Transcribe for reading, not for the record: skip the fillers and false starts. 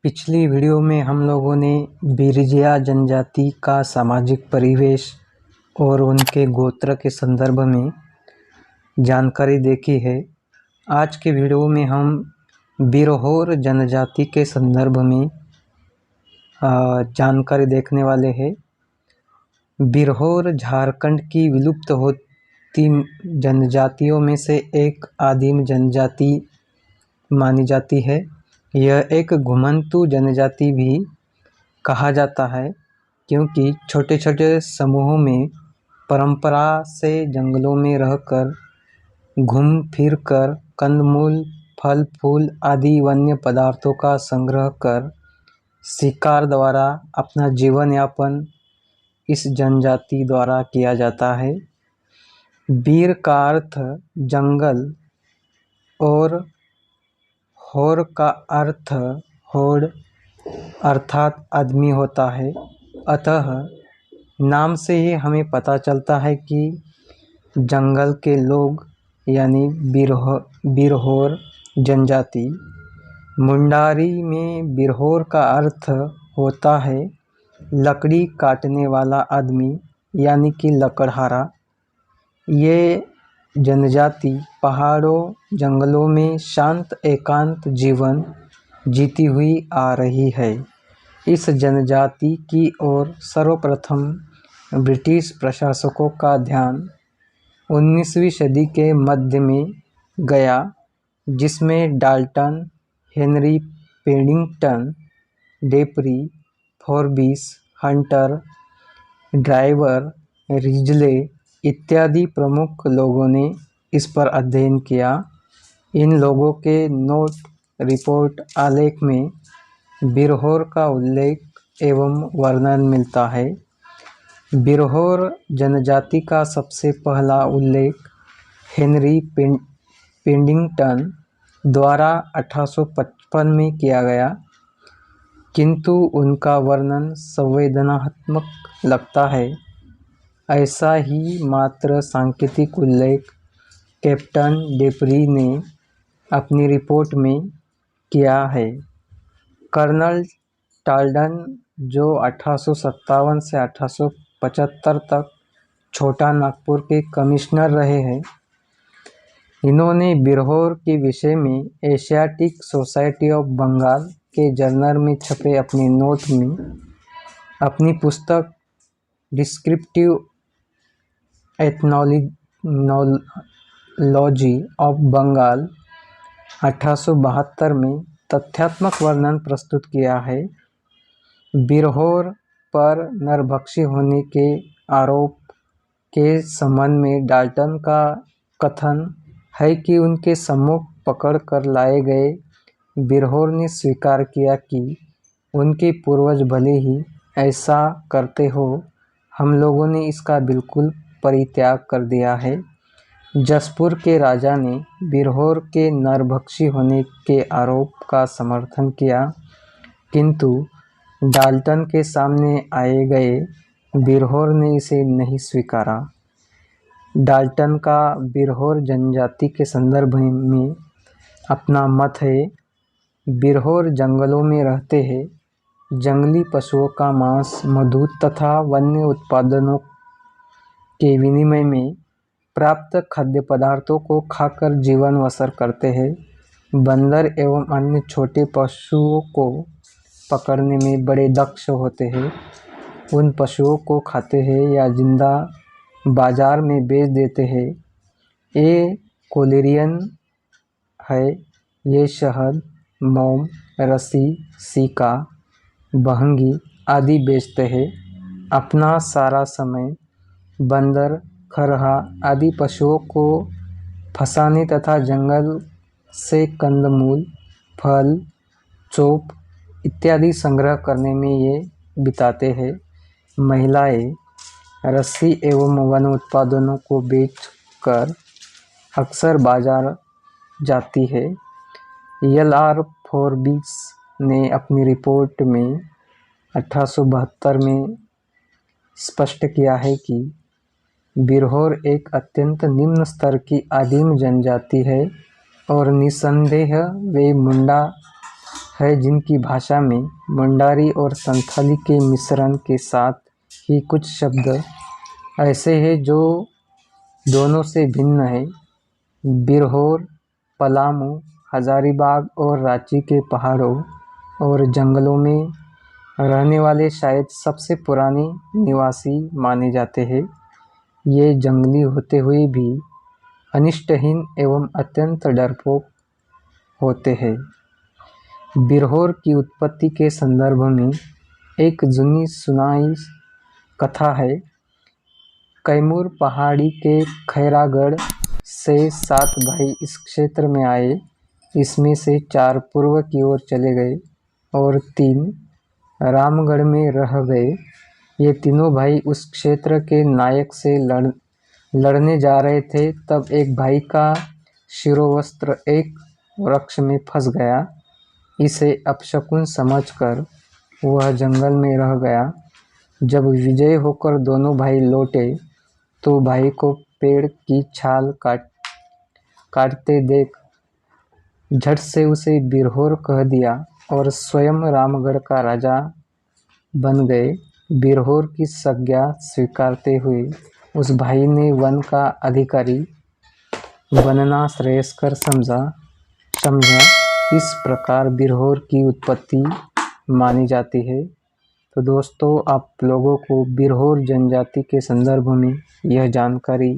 पिछली वीडियो में हम लोगों ने बिरजिया जनजाति का सामाजिक परिवेश और उनके गोत्र के संदर्भ में जानकारी देखी है। आज के वीडियो में हम बिरहोर जनजाति के संदर्भ में जानकारी देखने वाले हैं। बिरहोर झारखंड की विलुप्त होती जनजातियों में से एक आदिम जनजाति मानी जाती है। यह एक घुमंतू जनजाति भी कहा जाता है क्योंकि छोटे छोटे समूहों में परंपरा से जंगलों में रहकर घूम फिर कर कंदमूल, फल फूल आदि वन्य पदार्थों का संग्रह कर शिकार द्वारा अपना जीवन यापन इस जनजाति द्वारा किया जाता है। बीर का अर्थ जंगल और होर का अर्थ होड़ अर्थात आदमी होता है। अतः नाम से ही हमें पता चलता है कि जंगल के लोग यानी बिरहोर जनजाति। मुंडारी में बिरहोर का अर्थ होता है लकड़ी काटने वाला आदमी यानी कि लकड़हारा। ये जनजाति पहाड़ों जंगलों में शांत एकांत जीवन जीती हुई आ रही है। इस जनजाति की ओर सर्वप्रथम ब्रिटिश प्रशासकों का ध्यान 19वीं सदी के मध्य में गया, जिसमें Dalton, Henry Paddington, Depree, Forbes, Hunter, Driver, Risley इत्यादि प्रमुख लोगों ने इस पर अध्ययन किया। इन लोगों के नोट, रिपोर्ट, आलेख में बिरहोर का उल्लेख एवं वर्णन मिलता है। बिरहोर जनजाति का सबसे पहला उल्लेख हेनरी पेडिंगटन द्वारा 1855 में किया गया, किंतु उनका वर्णन संवेदनात्मक लगता है। ऐसा ही मात्र सांकेतिक उल्लेख कैप्टन डेपरी ने अपनी रिपोर्ट में किया है। कर्नल टाल्डन, जो 1857 से 1875 तक छोटा नागपुर के कमिश्नर रहे हैं, इन्होंने बिरहोर के विषय में एशियाटिक सोसाइटी ऑफ बंगाल के जर्नल में छपे अपने नोट में अपनी पुस्तक डिस्क्रिप्टिव एथनोलॉजी ऑफ बंगाल 1872 में तथ्यात्मक वर्णन प्रस्तुत किया है। बिरहोर पर नरभक्षी होने के आरोप के संबंध में डाल्टन का कथन है कि उनके सम्मुख पकड़ कर लाए गए बिरहोर ने स्वीकार किया कि उनके पूर्वज भले ही ऐसा करते हो, हम लोगों ने इसका बिल्कुल परित्याग कर दिया है। जसपुर के राजा ने बिरहोर के नरभक्षी होने के आरोप का समर्थन किया, किंतु डाल्टन के सामने आए गए बिरहोर ने इसे नहीं स्वीकारा। डाल्टन का बिरहोर जनजाति के संदर्भ में अपना मत है। बिरहोर जंगलों में रहते हैं। जंगली पशुओं का मांस, मधु तथा वन्य उत्पादनों के विनिमय में प्राप्त खाद्य पदार्थों को खाकर जीवन बसर करते हैं। बंदर एवं अन्य छोटे पशुओं को पकड़ने में बड़े दक्ष होते हैं। उन पशुओं को खाते हैं या जिंदा बाजार में बेच देते हैं। ये कोलेरियन है। ये शहद, मोम, रस्सी, सिक्का, बहंगी आदि बेचते हैं। अपना सारा समय बंदर, खरहा आदि पशुओं को फंसाने तथा जंगल से कंदमूल, फल, चोप इत्यादि संग्रह करने में ये बिताते हैं। महिलाएं रस्सी एवं वन उत्पादनों को बेचकर अक्सर बाजार जाती है। एल.आर. फोर्बिस ने अपनी रिपोर्ट में 1872 में स्पष्ट किया है कि बिरहोर एक अत्यंत निम्न स्तर की आदिम जनजाति है और निस्संदेह वे मुंडा है जिनकी भाषा में मुंडारी और संथाली के मिश्रण के साथ ही कुछ शब्द ऐसे हैं जो दोनों से भिन्न है। बिरहोर, पलामू, हजारीबाग और रांची के पहाड़ों और जंगलों में रहने वाले शायद सबसे पुराने निवासी माने जाते हैं। ये जंगली होते हुए भी अनिष्टहीन एवं अत्यंत डरपोक होते हैं। बिरहोर की उत्पत्ति के संदर्भ में एक जुनी सुनाई कथा है। कैमूर पहाड़ी के खैरागढ़ से 7 भाई इस क्षेत्र में आए। इसमें से 4 पूर्व की ओर चले गए और 3 रामगढ़ में रह गए। ये तीनों भाई उस क्षेत्र के नायक से लड़ने जा रहे थे। तब एक भाई का शिरोवस्त्र एक वृक्ष में फंस गया। इसे अपशकुन समझकर वह जंगल में रह गया। जब विजय होकर दोनों भाई लौटे तो भाई को पेड़ की छाल काटते देख झट से उसे बिरहोर कह दिया और स्वयं रामगढ़ का राजा बन गए। बिरहोर की संज्ञा स्वीकारते हुए उस भाई ने वन का अधिकारी बनना श्रेयस्कर समझा। इस प्रकार बिरहोर की उत्पत्ति मानी जाती है। तो दोस्तों, आप लोगों को बिरहोर जनजाति के संदर्भ में यह जानकारी